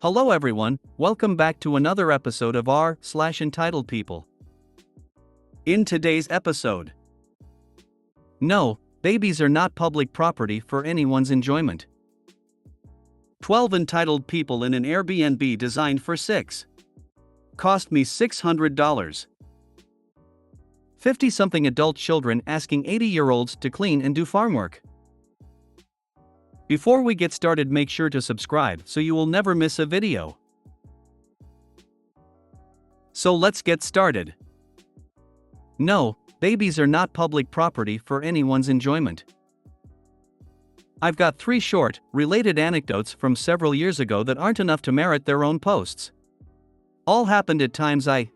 Hello everyone, welcome back to another episode of r/entitled people. In today's episode, no, babies are not public property for anyone's enjoyment. 12 entitled people in an Airbnb designed for 6. Cost me $600. 50-something adult children asking 80-year-olds to clean and do farm work. Before we get started, make sure to subscribe so you will never miss a video. So let's get started. No, babies are not public property for anyone's enjoyment. I've got 3 short, related anecdotes from several years ago that aren't enough to merit their own posts. All happened at times I,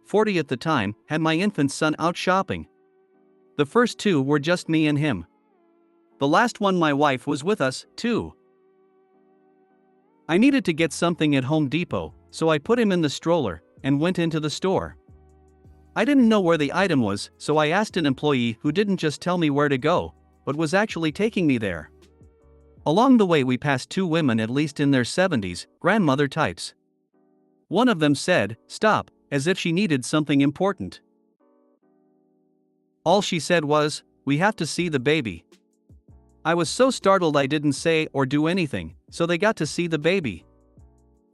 40 at the time, had my infant son out shopping. The first 2 were just me and him. The last one, my wife was with us, too. I needed to get something at Home Depot, so I put him in the stroller and went into the store. I didn't know where the item was, so I asked an employee who didn't just tell me where to go, but was actually taking me there. Along the way we passed 2 women at least in their 70s, grandmother types. One of them said, "Stop," as if she needed something important. All she said was, "We have to see the baby." I was so startled I didn't say or do anything, so they got to see the baby.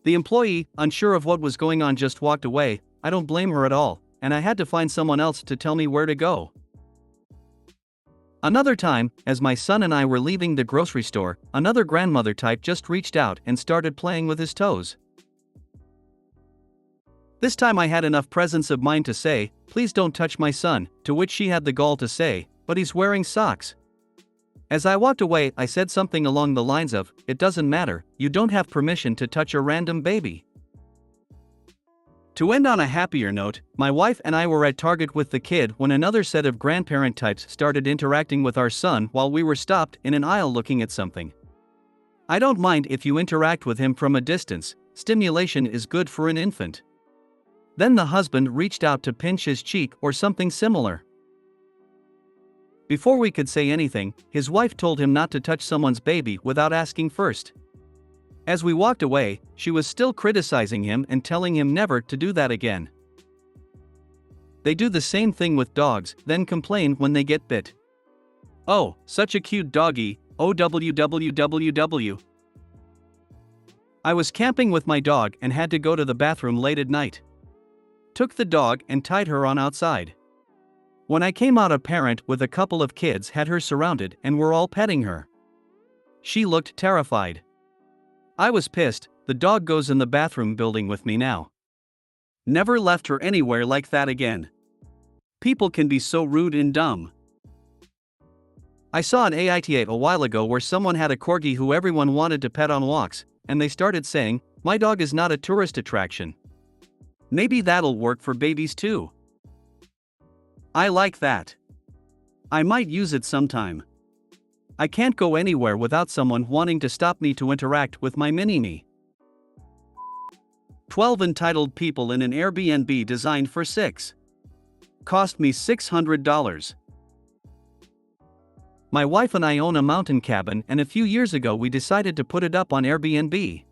The employee, unsure of what was going on, just walked away. I don't blame her at all, and I had to find someone else to tell me where to go. Another time, as my son and I were leaving the grocery store, another grandmother type just reached out and started playing with his toes. This time I had enough presence of mind to say, "Please don't touch my son," to which she had the gall to say, "But he's wearing socks." As I walked away, I said something along the lines of, "It doesn't matter, you don't have permission to touch a random baby." To end on a happier note, my wife and I were at Target with the kid when another set of grandparent types started interacting with our son while we were stopped in an aisle looking at something. I don't mind if you interact with him from a distance, stimulation is good for an infant. Then the husband reached out to pinch his cheek or something similar. Before we could say anything, his wife told him not to touch someone's baby without asking first. As we walked away, she was still criticizing him and telling him never to do that again. They do the same thing with dogs, then complain when they get bit. "Oh, such a cute doggy, OWWWW. I was camping with my dog and had to go to the bathroom late at night. Took the dog and tied her on outside. When I came out, a parent with a couple of kids had her surrounded and were all petting her. She looked terrified. I was pissed. The dog goes in the bathroom building with me now. Never left her anywhere like that again. People can be so rude and dumb. I saw an AITA a while ago where someone had a corgi who everyone wanted to pet on walks, and they started saying, "My dog is not a tourist attraction." Maybe that'll work for babies too. I like that. I might use it sometime. I can't go anywhere without someone wanting to stop me to interact with my mini-me. 12 entitled people in an Airbnb designed for 6. Cost me $600. My wife and I own a mountain cabin, and a few years ago we decided to put it up on Airbnb.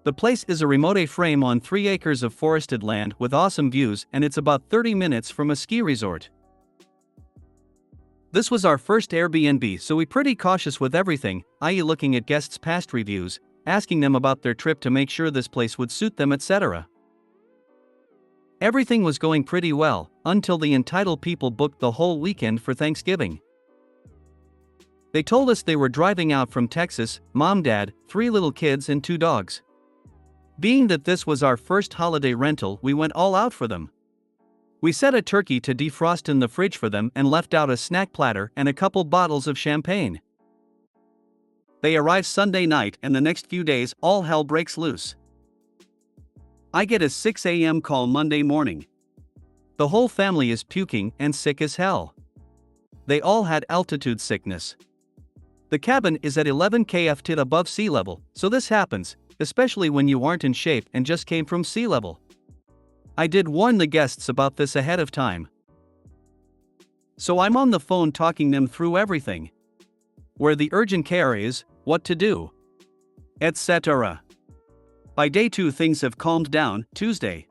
The place is a remote A-frame on 3 acres of forested land with awesome views, and it's about 30 minutes from a ski resort. This was our first Airbnb, so we pretty cautious with everything, i.e. looking at guests' past reviews, asking them about their trip to make sure this place would suit them, etc. Everything was going pretty well, until the entitled people booked the whole weekend for Thanksgiving. They told us they were driving out from Texas, mom, dad, 3 little kids and 2 dogs. Being that this was our first holiday rental, we went all out for them. We set a turkey to defrost in the fridge for them and left out a snack platter and a couple bottles of champagne. They arrived Sunday night, and the next few days, all hell breaks loose. I get a 6 a.m. call Monday morning. The whole family is puking and sick as hell. They all had altitude sickness. The cabin is at 11 kft above sea level, so this happens, especially when you aren't in shape and just came from sea level. I did warn the guests about this ahead of time. So I'm on the phone talking them through everything. Where the urgent care is, what to do, etc. By day 2 things have calmed down, Tuesday.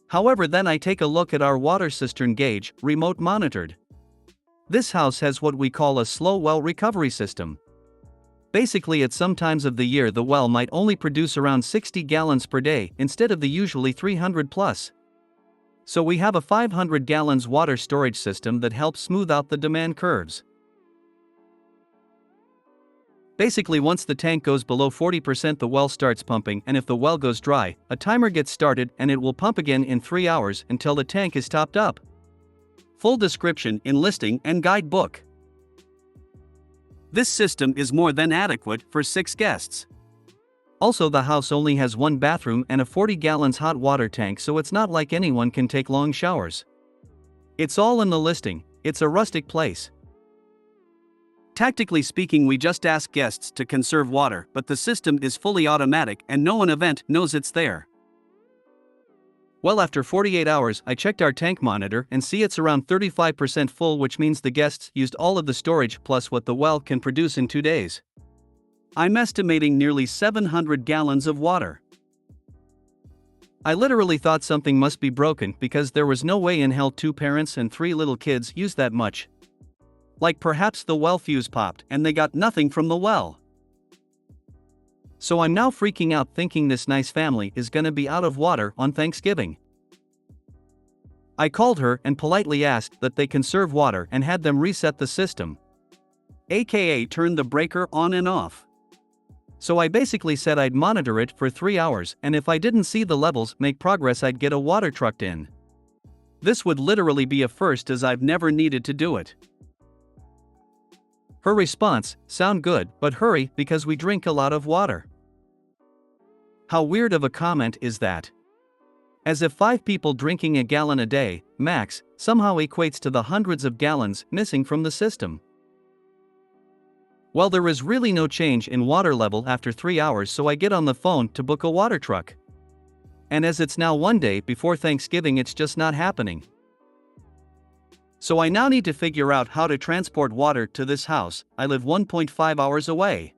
However, then I take a look at our water cistern gauge, remote monitored. This house has what we call a slow well recovery system. Basically, at some times of the year the well might only produce around 60 gallons per day instead of the usually 300 plus. So we have a 500 gallons water storage system that helps smooth out the demand curves. Basically, once the tank goes below 40%, the well starts pumping, and if the well goes dry, a timer gets started and it will pump again in 3 hours until the tank is topped up. Full description in listing and guidebook. This system is more than adequate for 6 guests. Also, the house only has 1 bathroom and a 40 gallons hot water tank, so it's not like anyone can take long showers. It's all in the listing. It's a rustic place. Tactically speaking, we just ask guests to conserve water, but the system is fully automatic and no one event knows it's there. Well, after 48 hours, I checked our tank monitor and see it's around 35% full, which means the guests used all of the storage plus what the well can produce in 2 days. I'm estimating nearly 700 gallons of water. I literally thought something must be broken because there was no way in hell 2 parents and 3 little kids use that much. Like perhaps the well fuse popped and they got nothing from the well. So I'm now freaking out thinking this nice family is gonna be out of water on Thanksgiving. I called her and politely asked that they conserve water and had them reset the system, aka turn the breaker on and off. So I basically said I'd monitor it for 3 hours, and if I didn't see the levels make progress, I'd get a water truck in. This would literally be a first, as I've never needed to do it. Her response: sound good, but hurry because we drink a lot of water. How weird of a comment is that? As if 5 people drinking a gallon a day, max, somehow equates to the hundreds of gallons missing from the system. Well, there is really no change in water level after 3 hours, so I get on the phone to book a water truck. And as it's now 1 day before Thanksgiving, it's just not happening. So I now need to figure out how to transport water to this house. I live 1.5 hours away.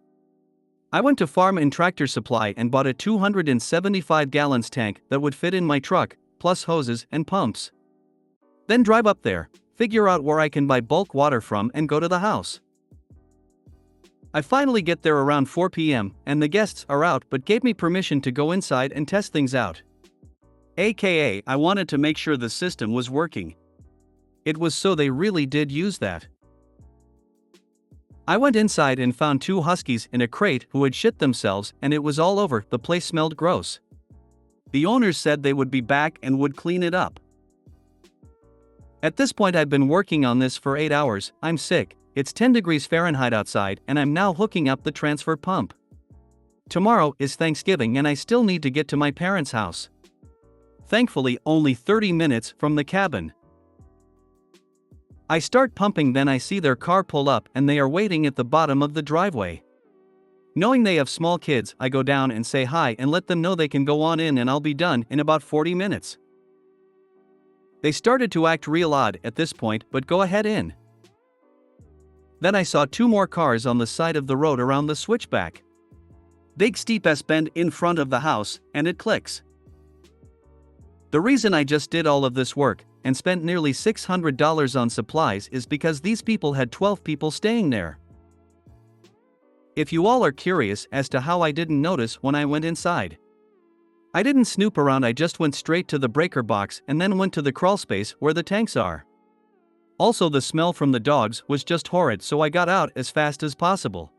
I went to Farm and Tractor Supply and bought a 275 gallons tank that would fit in my truck, plus hoses and pumps. Then drive up there, figure out where I can buy bulk water from, and go to the house. I finally get there around 4 p.m. and the guests are out, but gave me permission to go inside and test things out. AKA, I wanted to make sure the system was working. It was, so they really did use that. I went inside and found 2 huskies in a crate who had shit themselves, and it was all over. The place smelled gross. The owners said they would be back and would clean it up. At this point, I've been working on this for 8 hours. I'm sick. It's 10 degrees Fahrenheit outside, and I'm now hooking up the transfer pump. Tomorrow is Thanksgiving and I still need to get to my parents' house. Thankfully, only 30 minutes from the cabin. I start pumping, then I see their car pull up and they are waiting at the bottom of the driveway. Knowing they have small kids, I go down and say hi and let them know they can go on in and I'll be done in about 40 minutes. They started to act real odd at this point, but go ahead in. Then I saw 2 more cars on the side of the road around the switchback. Big steep S-bend in front of the house, and it clicks. The reason I just did all of this work and spent nearly $600 on supplies is because these people had 12 people staying there. If you all are curious as to how I didn't notice when I went inside, I didn't snoop around, I just went straight to the breaker box and then went to the crawl space where the tanks are. Also, the smell from the dogs was just horrid, so I got out as fast as possible.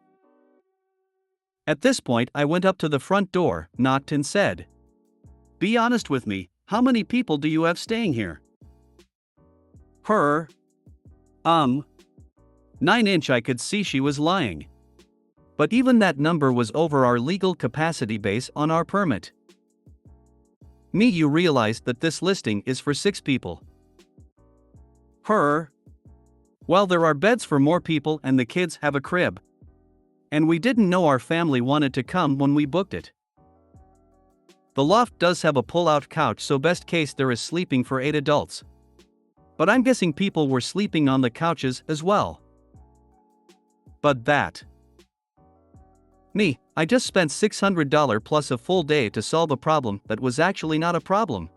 At this point, I went up to the front door, knocked and said, "Be honest with me, how many people do you have staying here?" Her 9-inch, I could see she was lying. But even that number was over our legal capacity base on our permit. You realize that this listing is for 6 people. Her, well, there are beds for more people and the kids have a crib. And we didn't know our family wanted to come when we booked it. The loft does have a pull-out couch, so best case there is sleeping for 8 adults. But I'm guessing people were sleeping on the couches as well. But that. I just spent $600 plus a full day to solve a problem that was actually not a problem.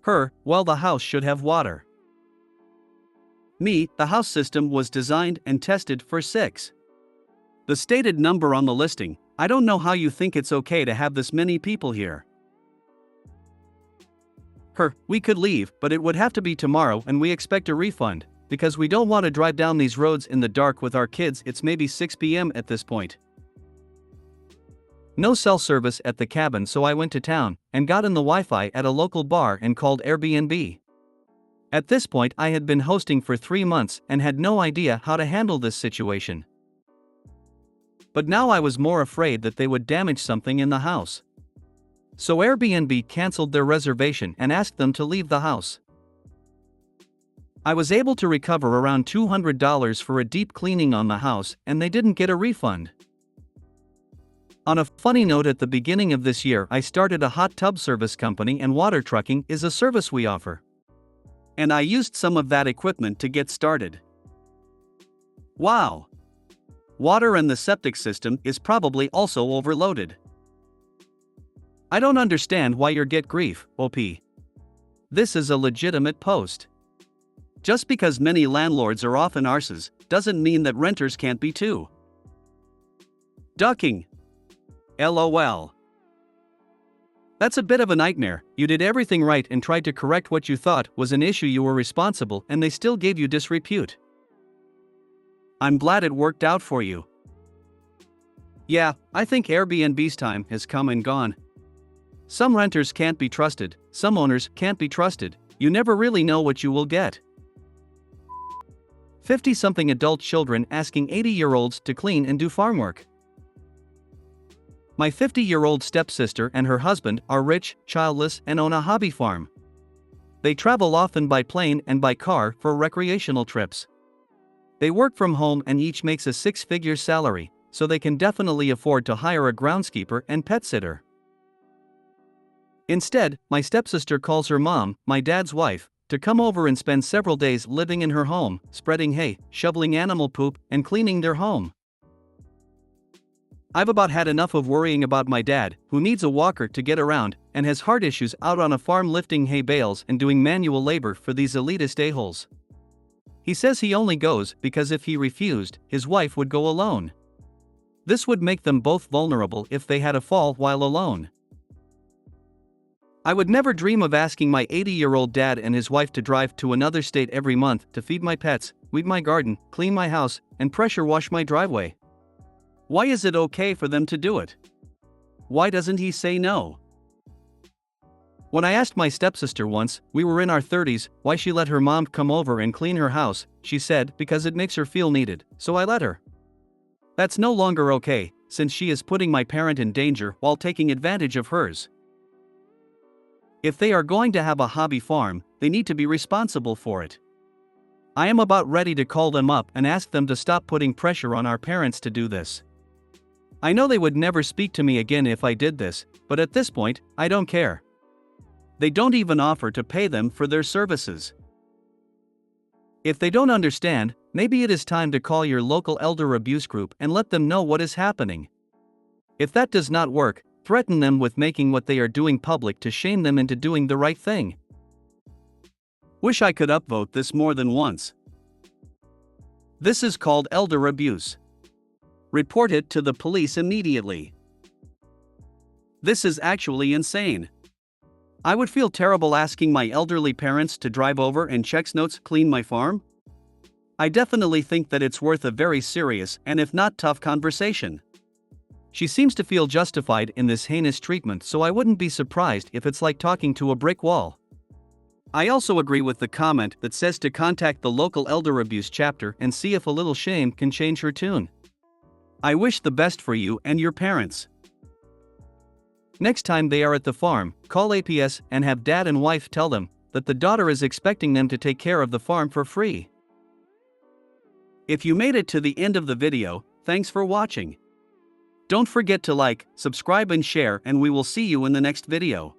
Her, well, the house should have water. Me, the house system was designed and tested for 6. The stated number on the listing, I don't know how you think it's okay to have this many people here. Her, we could leave, but it would have to be tomorrow and we expect a refund, because we don't want to drive down these roads in the dark with our kids. It's maybe 6 p.m. at this point. No cell service at the cabin, so I went to town and got in the Wi-Fi at a local bar and called Airbnb. At this point I had been hosting for 3 months and had no idea how to handle this situation. But now I was more afraid that they would damage something in the house. So Airbnb canceled their reservation and asked them to leave the house. I was able to recover around $200 for a deep cleaning on the house, and they didn't get a refund. On a funny note, at the beginning of this year I started a hot tub service company, and water trucking is a service we offer. And I used some of that equipment to get started. Wow! Water and the septic system is probably also overloaded. I don't understand why you get grief, OP. This is a legitimate post. Just because many landlords are often arses, doesn't mean that renters can't be too. Ducking. LOL. That's a bit of a nightmare. You did everything right and tried to correct what you thought was an issue, you were responsible, and they still gave you disrepute. I'm glad it worked out for you. Yeah, I think Airbnb's time has come and gone. Some renters can't be trusted, some owners can't be trusted, you never really know what you will get. 50-something adult children asking 80-year-olds to clean and do farm work. My 50-year-old stepsister and her husband are rich, childless, and own a hobby farm. They travel often by plane and by car for recreational trips. They work from home and each makes a 6-figure salary, so they can definitely afford to hire a groundskeeper and pet sitter. Instead, my stepsister calls her mom, my dad's wife, to come over and spend several days living in her home, spreading hay, shoveling animal poop, and cleaning their home. I've about had enough of worrying about my dad, who needs a walker to get around, and has heart issues, out on a farm lifting hay bales and doing manual labor for these elitist a-holes. He says he only goes because if he refused, his wife would go alone. This would make them both vulnerable if they had a fall while alone. I would never dream of asking my 80-year-old dad and his wife to drive to another state every month to feed my pets, weed my garden, clean my house, and pressure wash my driveway. Why is it okay for them to do it? Why doesn't he say no? When I asked my stepsister once, we were in our 30s, why she let her mom come over and clean her house, she said because it makes her feel needed, so I let her. That's no longer okay, since she is putting my parent in danger while taking advantage of hers. If they are going to have a hobby farm, they need to be responsible for it. I am about ready to call them up and ask them to stop putting pressure on our parents to do this. I know they would never speak to me again if I did this, but at this point, I don't care. They don't even offer to pay them for their services. If they don't understand, maybe it is time to call your local elder abuse group and let them know what is happening. If that does not work, threaten them with making what they are doing public to shame them into doing the right thing. Wish I could upvote this more than once. This is called elder abuse. Report it to the police immediately. This is actually insane. I would feel terrible asking my elderly parents to drive over and check notes, clean my farm. I definitely think that it's worth a very serious and if not tough conversation. She seems to feel justified in this heinous treatment, so I wouldn't be surprised if it's like talking to a brick wall. I also agree with the comment that says to contact the local elder abuse chapter and see if a little shame can change her tune. I wish the best for you and your parents. Next time they are at the farm, call APS and have dad and wife tell them that the daughter is expecting them to take care of the farm for free. If you made it to the end of the video, thanks for watching. Don't forget to like, subscribe and share, and we will see you in the next video.